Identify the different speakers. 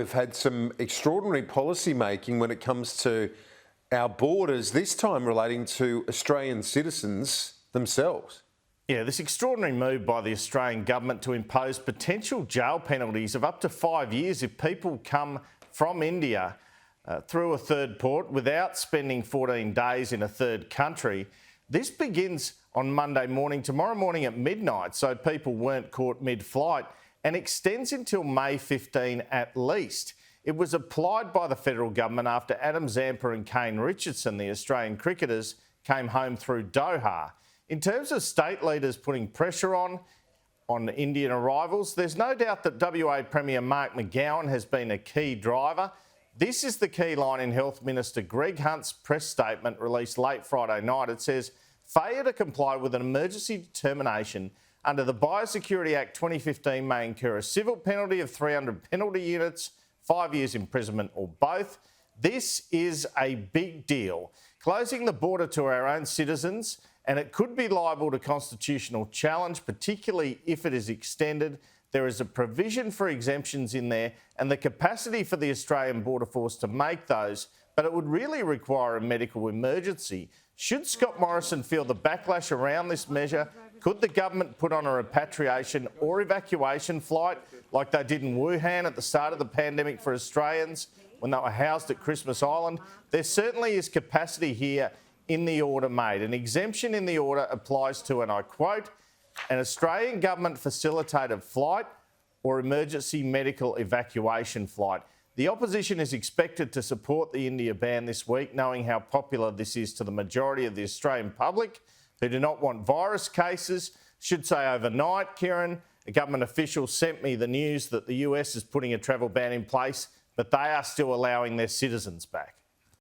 Speaker 1: We've had some extraordinary policy making when it comes to our borders, this time relating to Australian citizens themselves.
Speaker 2: Yeah, this extraordinary move by the Australian government to impose potential jail penalties of up to 5 years if people come from India through a third port without spending 14 days in a third country. This begins on Monday morning, tomorrow morning at midnight, so people weren't caught mid-flight, and extends until May 15 at least. It was applied by the federal government after Zampa and Kane Richardson, the Australian cricketers, came home through Doha. In terms of state leaders putting pressure on Indian arrivals, there's no doubt that WA Premier Mark McGowan has been a key driver. This is the key line in Health Minister Greg Hunt's press statement released late Friday night. It says, failure to comply with an emergency determination under the Biosecurity Act 2015 may incur a civil penalty of 300 penalty units, 5 years imprisonment or both. This is a big deal. Closing the border to our own citizens, and it could be liable to constitutional challenge, particularly if it is extended. There is a provision for exemptions in there and the capacity for the Australian Border Force to make those, but it would really require a medical emergency. Should Scott Morrison feel the backlash around this measure, could the government put on a repatriation or evacuation flight like they did in Wuhan at the start of the pandemic for Australians when they were housed at Christmas Island? There certainly is capacity here in the order made. An exemption in the order applies to, and I quote, an Australian government facilitated flight or emergency medical evacuation flight. The opposition is expected to support the India ban this week, knowing how popular this is to the majority of the Australian public who do not want virus cases. Should say overnight, Kieran, a government official sent me the news that the US is putting a travel ban in place, but they are still allowing their citizens back.